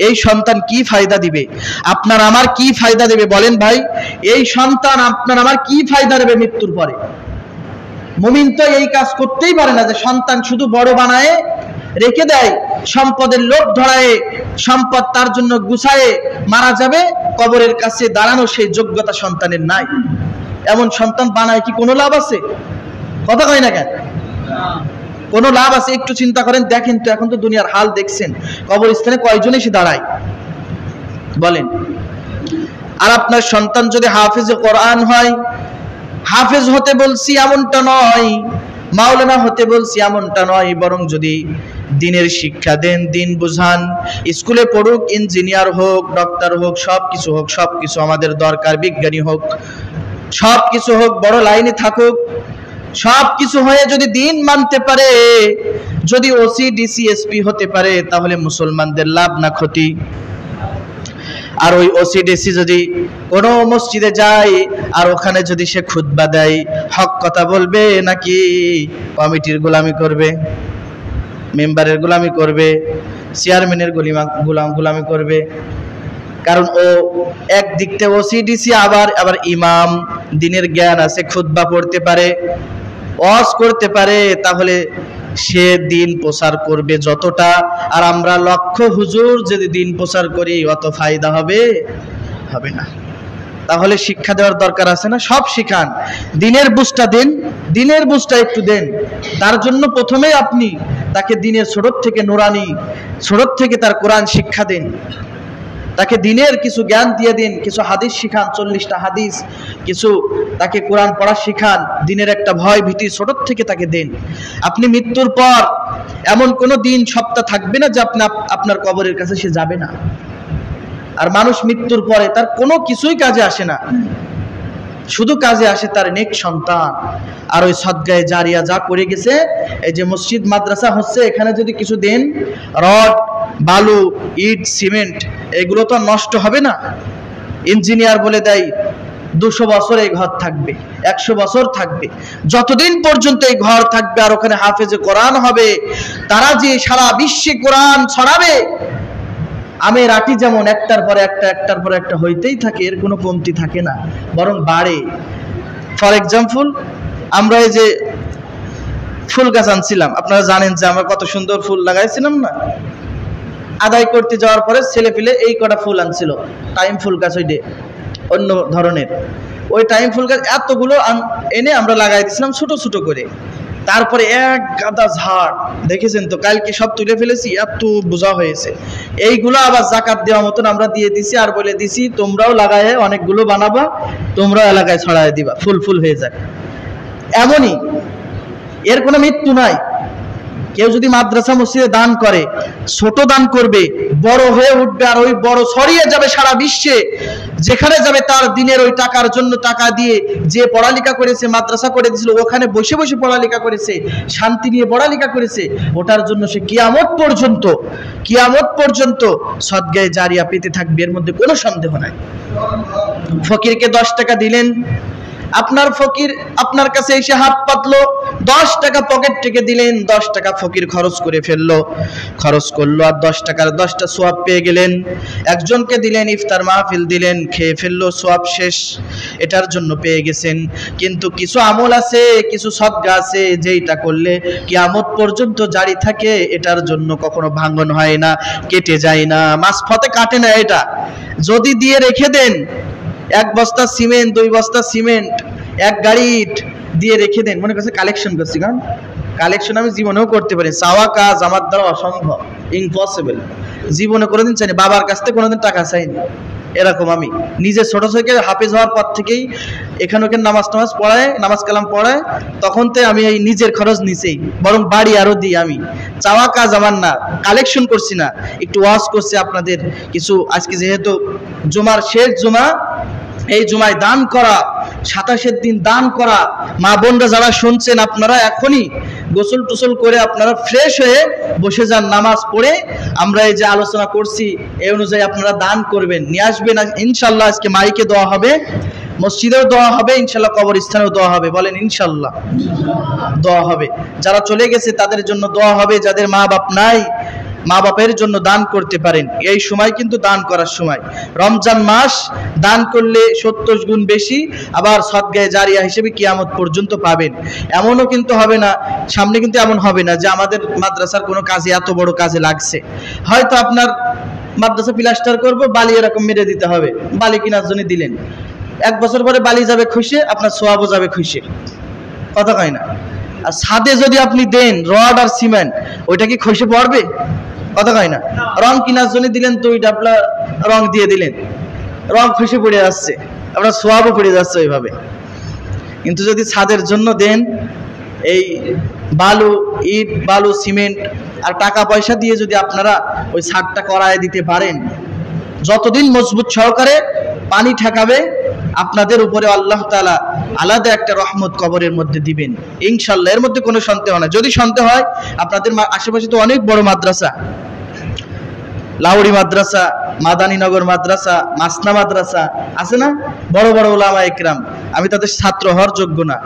এই সন্তান কি ফায়দা দিবে, আপনার আমার কি ফায়দা দেবে বলেন ভাই? এই সন্তান আপনার আমার কি ফায়দা দেবে মৃত্যুর পরে? মুমিন তো এই কাজ করতেই পারে না যে সন্তান শুধু বড় বানায় রেখে দেয়, সম্পদের লোভ ধরায় সম্পদ তার জন্য গুছায়ে মারা যাবে, কবরের কাছে দাঁড়ানো সেই যোগ্যতা সন্তানের নাই। এমন সন্তান বানায় কি কোনো লাভ আছে? কথা কয় না কেন? কোনো লাভ আছে? একটু চিন্তা করেন, দেখেন তো এখন তো দুনিয়ার হাল দেখছেন, কবরস্থানে কয়জন এসে দাঁড়ায় বলেন? আর আপনার সন্তান যদি হাফেজে কোরআন হয়, হাফেজ হতে বলছি এমনটা নয়, মাওলানা হতে বলছি এমনটা নয়, বরং যদি দিনের শিক্ষা দেন, দিন বুঝান, স্কুলে পড়ুক, ইঞ্জিনিয়ার হোক, ডক্টর হোক, সবকিছু আমাদের দরকার, বিজ্ঞানী হোক, সবকিছু হোক, বড় লাইনে থাকুক, সবকিছু হয়ে যদি দিন মানতে পারে, যদি ওসি ডিসি এসপি হতে পারে, তাহলে মুসলমানদের লাভ না ক্ষতি? আর ওই ওসি ডিসি যদি কোনো মসজিদে যায় আর ওখানে যদি সে খুতবা দেয়, হক কথা বলবে নাকি কমিটির গোলামি করবে, মেম্বারের গোলামি করবে, চেয়ারম্যানের গোলামি করবে? কারণ ও একদিক থেকে ওসি ডিসি, আবার ইমাম, দিনের জ্ঞান আছে, খুতবা পড়তে পারে, ওয়াজ করতে পারে, তাহলে সে দিন প্রচার করবে যতটা, আর আমরা লক্ষ হুজুর যদি দিন প্রচার করি অত ফায়দা হবে না। তাহলে শিক্ষা দেওয়ার দরকার আছে না? সব শিখান, দিনের বুঝটা দেন, দিনের বুঝটা একটু দেন। তার জন্য প্রথমে আপনি তাকে দিনের ছোট থেকে নুরানি, ছোট থেকে তার কোরআন শিক্ষা দেন, তাকে দিনের কিছু জ্ঞান দিয়ে দিন, কিছু হাদিস শিখান, 40টা হাদিস, কিছু তাকে কোরআন পড়া শিখান, দিনের একটা ভয় ভীতি ছোট থেকে তাকে দেন। আপনি মৃত্যুর পর এমন কোনো দিন সপ্তাহ থাকবে না যে আপনার কবরের কাছে সে যাবে না। আর মানুষ মৃত্যুর পরে তার কোনো কিছুই কাজে আসে না, শুধু কাজে আসে তার নেক সন্তান আর ওই সদগায়ে জারিয়া যা করে গেছে। এই যে মসজিদ মাদ্রাসা হচ্ছে, এখানে যদি কিছু দেন, রড, বালু, ইট, সিমেন্ট, এগুলো তো নষ্ট হবে না। ইঞ্জিনিয়ার বলে দেয় 200 বছর এই ঘর থাকবে, 100 বছর থাকবে, যতদিন পর্যন্ত এই ঘর থাকবে আর ওখানে হাফেজে কোরআন হবে, তারা যে সারা বিশ্বে কোরআন ছড়াবে, আমের আটি যেমন একটার পরে একটা হইতেই থাকে, এর কোনো কমতি থাকে না, বরং বাড়ে। ফর এক্সাম্পল, আমরা এই যে ফুল গাছ আনছিলাম, আপনারা জানেন যে আমরা কত সুন্দর ফুল লাগাইছিলাম না? আদায় করতে যাওয়ার পরে ছেলে পিলে এই কটা ফুল আনছিল, টাইম ফুল গাছ, ওই অন্য ধরনের ওই টাইম ফুল গাছ এতগুলো এনে আমরা লাগাই দিয়েছিলাম ছোট ছোট করে। তারপরে এক গাদা ঝাড়, দেখেছেন তো, কালকে সব তুলে ফেলেছি, এত বোঝা হয়েছে। এইগুলো আবার জাকাত দেওয়া মতন আমরা দিয়ে দিছি, আর বলে দিছি তোমরাও লাগায় অনেকগুলো বানাবা, তোমরাও এলাকায় ছড়াই দিবা, ফুল হয়ে যায়। এমনই, এর কোনো মৃত্যু নাই। কেউ যদি মাদ্রাসা মসজিদে দান করে, ছোট দান করবে, বড় হয়ে উঠবে, আর ওই বড় ছড়িয়ে যাবে সারা বিশ্বে। যেখানে যাবে তার দিনের ওই টাকার জন্য টাকা দিয়ে, যে পড়ালেখা করেছে, মাদ্রাসা করে দিয়েছিল, ওখানে বসে বসে পড়ালেখা করেছে, শান্তি নিয়ে পড়ালেখা করেছে, ওটার জন্য সে কিয়ামত পর্যন্ত সদগায়ে জারিয়া পেতে থাকবে, এর মধ্যে কোনো সন্দেহ নাই। ফকিরকে 10 টাকা দিলেন, আপনার ফকির আপনার কাছে এসে হাত পাতলো, 10 টাকা পকেট থেকে দিলেন, 10 টাকা ফকির খরচ করলো, আর 10 টাকার 10টা সোয়াব পেয়ে গেলেন। একজনকে দিলেন, ইফতার মাহফিল দিলেন, খেয়ে ফেললো, সোয়াব শেষ, এটার জন্য পেয়ে গেছেন। কিন্তু কিছু আমল আছে, কিছু সদকা আছে, যেইটা করলে কিয়ামত পর্যন্ত জারি থাকে, এটার জন্য কখনো ভাঙন হয় না, কেটে যায় না, মাঝপথে কাটে না। এটা যদি দিয়ে রেখে দেন, 1 বস্তা সিমেন্ট, 2 বস্তা সিমেন্ট, 1 গাড়ি ইট দিয়ে রেখে দেন, মনে করছে কালেকশন করছি, কারণ কালেকশন আমি জীবনেও করতে পারি, চাওয়া কাজ আমার দ্বারা অসম্ভব, ইম্পসিবল, জীবনে কোনোদিন চাইনি, বাবার কাছ থেকে কোনোদিন টাকা চাইনি। এরকম আমি নিজে ছোট থেকে হাফেজ হওয়ার পর থেকেই এখানে ওখানে নামাজ কালাম পড়ায়, তখন তো আমি এই নিজের খরচ নিচেই, বরং বাড়ি আরো দিই। আমি চাওয়া কাজ আমার না, কালেকশন করছি না, একটু ওয়াজ করছি আপনাদের কিছু। আজকে যেহেতু জুমার শেষ জুমা, এই জুমায় দান করা, 27 দিন দান করা, মা বোনরা যারা শুনছেন, আপনারা এখনই গোসল টোসল করে আপনারা ফ্রেশ হয়ে বসে যান, নামাজ পড়ে আমরা এই যে আলোচনা করছি এই অনুযায়ী আপনারা দান করবেন, নিয়ে আসবেন। ইনশাল্লাহ আজকে মাইকে দেওয়া হবে, মসজিদেও দোয়া হবে, ইনশাল্লাহ কবরস্থানেও দোয়া হবে, বলেন ইনশাল্লাহ দোয়া হবে। যারা চলে গেছে তাদের জন্য দোয়া হবে, যাদের মা বাপ নাই মা বাপের জন্য দান করতে পারেন। এই সময় কিন্তু দান করার সময়। রমজান মাস দান করলে 70 গুণ বেশি, আবার সদকায়ে জারিয়া হিসেবে কিয়ামত পর্যন্ত পাবেন। এমনও কিন্তু হবে না, সামনে কিন্তু এমন হবে না যে আমাদের মাদ্রাসার কোনো কাজে এত বড় কাজে লাগছে। হয়তো আপনার মাদ্রাসা প্লাস্টার করব, বালি এরকম মেরে দিতে হবে, বালি কেনার জন্য দিলেন, 1 বছর পরে বালি যাবে খুশি, আপনার সোয়াবও যাবে খুশি, কথা কয় না। আর ছাদে যদি আপনি দেন রড আর সিমেন্ট, ওইটা কি খসে পড়বে, কথা কয় না। রং কেনার জন্য দিলেন, তো ওইটা আপনার রং দিয়ে দিলেন, রং খসে পড়ে যাচ্ছে, আপনার সোয়াবও পড়ে যাচ্ছে ওইভাবে। কিন্তু যদি ছাদের জন্য দেন, এই বালু, ইট, বালু, সিমেন্ট আর টাকা পয়সা দিয়ে যদি আপনারা ওই ছাদটা করায় দিতে পারেন, যতদিন মজবুত সহকারে পানি ঠেকাবে, আপনাদের উপরে আল্লাহ তাআলা আলাদা একটা রহমত কবরের মধ্যে দিবেন ইনশাআল্লাহ। এর মধ্যে কোনো সন্দেহ না। যদি সন্দেহ হয়, আপনাদের আশেপাশে তো অনেক বড় মাদ্রাসা, লাউড়ি মাদ্রাসা, মাদানীনগর মাদ্রাসা, মাসনা মাদ্রাসা আছে না, বড় বড় উলামা ইকরাম। আমি তাদের ছাত্র হওয়ার যোগ্য না,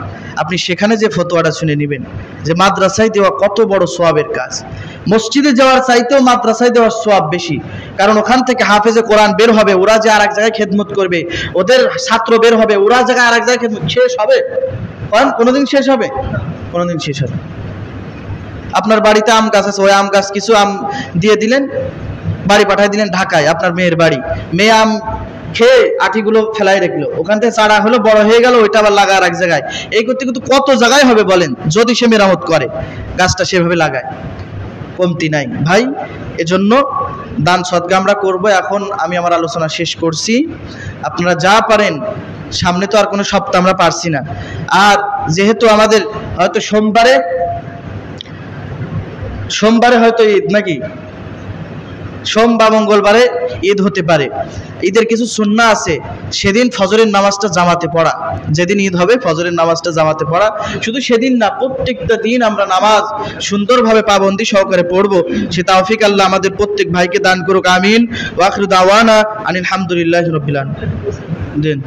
আপনি সেখানে যে ফতোয়াটা শুনে নেবেন যে মাদ্রাসায় দেওয়া কত বড় সওয়াবের কাজ। মসজিদে যাওয়ার চাইতেও মাদ্রাসায় দেওয়ার সওয়াব বেশি, কারণ ওখান থেকে হাফেজে কোরআন বের হবে, ওরা যে আর এক জায়গায় খেদমত করবে, ওদের ছাত্র বের হবে, ওরা জায়গায় আর এক জায়গায় খেদমত, শেষ হবে? কোনোদিন শেষ হবে? কোনোদিন শেষ হবে? আপনার বাড়িতে আম গাছ আছে, ওই আম গাছ কিছু আম দিয়ে দিলেন, বাড়ি পাঠাই দিলেন ঢাকায়, আপনার মেয়ের বাড়ি, মেয়ে আম খেয়ে আঠিগুলো ফেলাই রাখলো, ওখান থেকে চারা হলো, বড় হয়ে গেল, ওইটা আবার লাগা আর এক জায়গায়। এই করতে কিন্তু কত জায়গায় হবে বলেন, যদি সে মেরামত করে, গাছটা সেভাবে লাগায়, কমতি নাই ভাই। এজন্য দান সদকা আমরা করব। এখন আমি আমার আলোচনা শেষ করছি, আপনারা যা পারেন, সামনে তো আর কোনো সপ্তাহ আমরা পারছি না। আর যেহেতু আমাদের হয়তো সোমবারে হয়তো ঈদ, নাকি সোম বা মঙ্গলবারে ঈদ হতে পারে। ঈদের কিছু সুন্নাহ আছে, সেদিন ফজরের নামাজটা জামাতে পড়া, যেদিন ঈদ হবে ফজরের নামাজটা জামাতে পড়া। শুধু সেদিন না, প্রত্যেকটা দিন আমরা নামাজ সুন্দরভাবে পাবন্দি সহকারে পড়বো। সে তৌফিক আল্লাহ আমাদের প্রত্যেক ভাইকে দান করুক, আমিন। ওয়া আখিরু দাওয়ানা আনিল হামদুলিল্লাহি রাব্বিল আলামিন।